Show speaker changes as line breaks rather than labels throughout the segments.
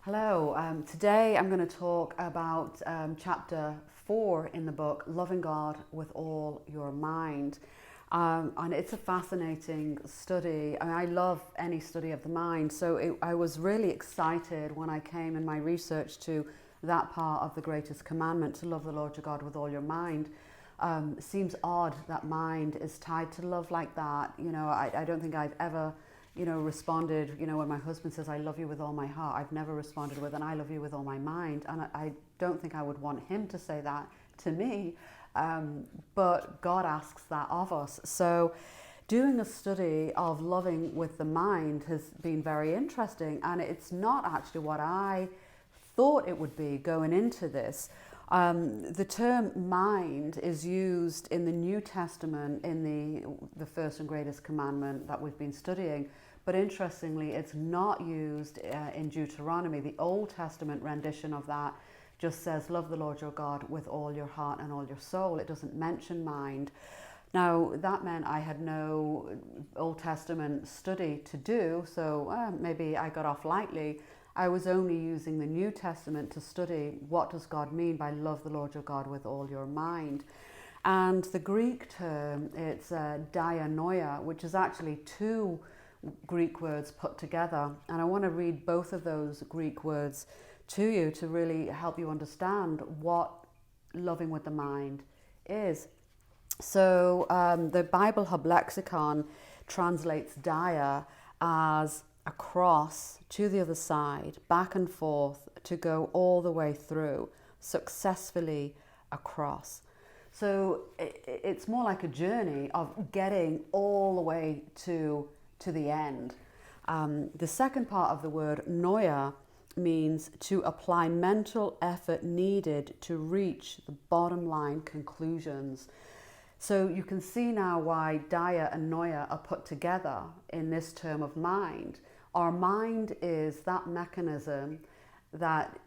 Hello, today I'm going to talk about chapter 4 in the book, Loving God with All Your Mind. And it's a fascinating study. I love any study of the mind, so I was really excited when I came in my research to that part of the greatest commandment, to love the Lord your God with all your mind. It seems odd that mind is tied to love like that. I don't think I've ever responded, when my husband says, I love you with all my heart, I've never responded with, and I love you with all my mind. And I don't think I would want him to say that to me. But God asks that of us. So doing a study of loving with the mind has been very interesting. And it's not actually what I thought it would be going into this. The term mind is used in the New Testament in the first and greatest commandment that we've been studying. But interestingly, it's not used in Deuteronomy. The Old Testament rendition of that just says, love the Lord your God with all your heart and all your soul. It doesn't mention mind. Now, that meant I had no Old Testament study to do, so maybe I got off lightly. I was only using the New Testament to study what does God mean by love the Lord your God with all your mind. And the Greek term, it's dianoia, which is actually two Greek words put together. And I want to read both of those Greek words to you to really help you understand what loving with the mind is. So the Bible Hub Lexicon translates dia as across, to the other side, back and forth, to go all the way through, successfully across. So it's more like a journey of getting all the way to the end. The second part of the word noia means to apply mental effort needed to reach the bottom line conclusions. So you can see now why dia and noia are put together in this term of mind. Our mind is that mechanism that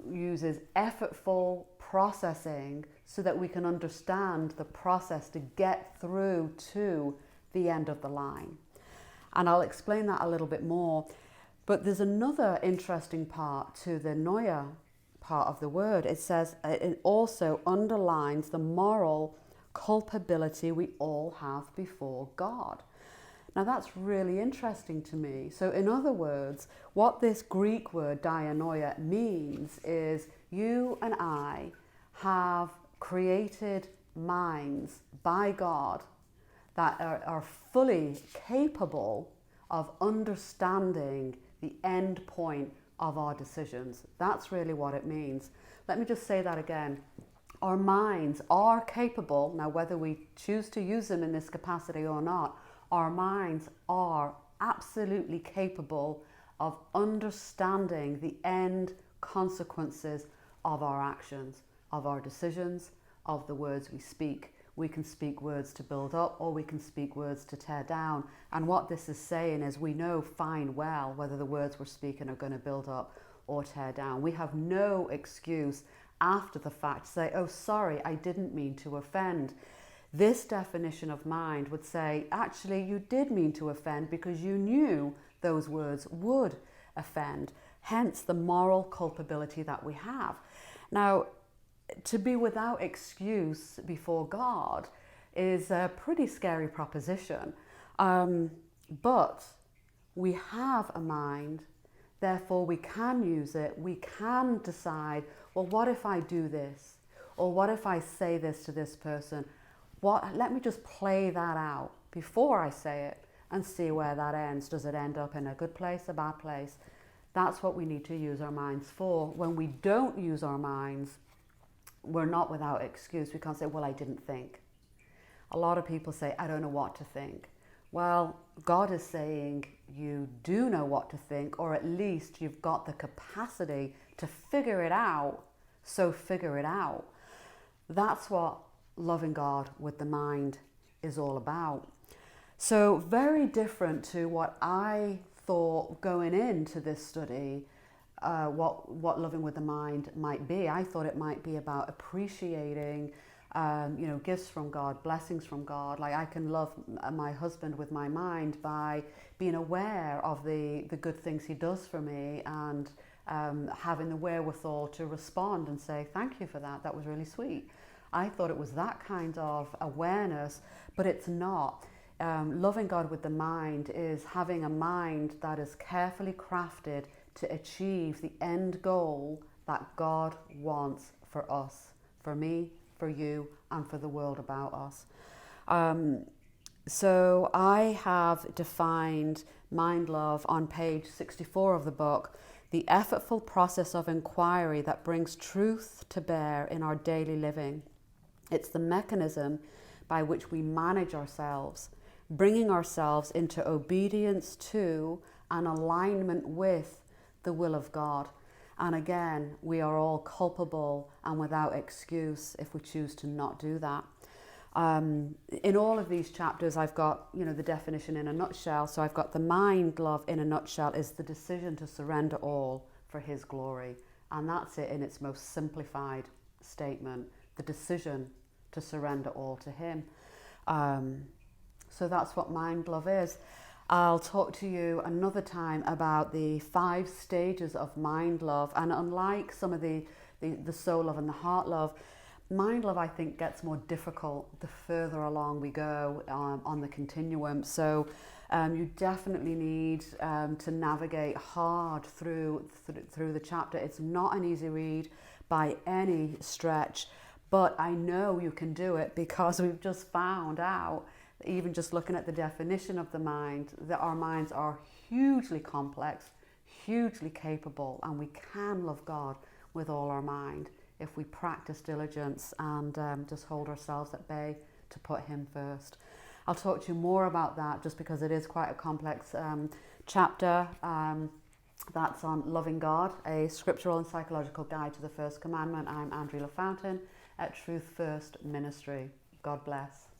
uses effortful processing so that we can understand the process to get through to the end of the line. And I'll explain that a little bit more. But there's another interesting part to the noia part of the word. It says it also underlines the moral culpability we all have before God. Now that's really interesting to me. So in other words, what this Greek word dianoia means is you and I have created minds by God that are fully capable of understanding the end point of our decisions. That's really what it means. Let me just say that again. Our minds are capable, now whether we choose to use them in this capacity or not, our minds are absolutely capable of understanding the end consequences of our actions, of our decisions, of the words we speak. We can speak words to build up, or we can speak words to tear down. And what this is saying is we know fine well whether the words we're speaking are going to build up or tear down. We have no excuse after the fact to say, oh, sorry, I didn't mean to offend. This definition of mind would say, actually, you did mean to offend because you knew those words would offend. Hence the moral culpability that we have. Now, to be without excuse before God is a pretty scary proposition. But we have a mind, therefore we can use it. We can decide, well, what if I do this? Or what if I say this to this person? Let me just play that out before I say it and see where that ends. Does it end up in a good place, a bad place? That's what we need to use our minds for. When we don't use our minds, we're not without excuse. We can't say, well, I didn't think. A lot of people say, I don't know what to think. Well, God is saying you do know what to think, or at least you've got the capacity to figure it out, so figure it out. That's what loving God with the mind is all about. So very different to what I thought going into this study, what loving with the mind might be. I thought it might be about appreciating gifts from God, blessings from God. Like I can love my husband with my mind by being aware of the good things he does for me and having the wherewithal to respond and say, thank you for that, that was really sweet. I thought it was that kind of awareness, but it's not. Loving God with the mind is having a mind that is carefully crafted to achieve the end goal that God wants for us, for me, for you, and for the world about us. So I have defined mind love on page 64 of the book, the effortful process of inquiry that brings truth to bear in our daily living. It's the mechanism by which we manage ourselves, bringing ourselves into obedience to and alignment with the will of God. And again, we are all culpable and without excuse if we choose to not do that. In all of these chapters, I've got, the definition in a nutshell. So I've got the mind love in a nutshell is the decision to surrender all for His glory. And that's it in its most simplified statement, the decision to surrender all to Him. So that's what mind love is. I'll talk to you another time about the 5 stages of mind love. And unlike some of the soul love and the heart love, mind love, I think, gets more difficult the further along we go on the continuum. So you definitely need to navigate hard through the chapter. It's not an easy read by any stretch, but I know you can do it because we've just found out, even just looking at the definition of the mind, that our minds are hugely complex, hugely capable, and we can love God with all our mind if we practice diligence and just hold ourselves at bay to put Him first. I'll talk to you more about that just because it is quite a complex chapter. That's on Loving God, a Scriptural and Psychological Guide to the First Commandment. I'm Andrea LaFountain at Truth First Ministry. God bless.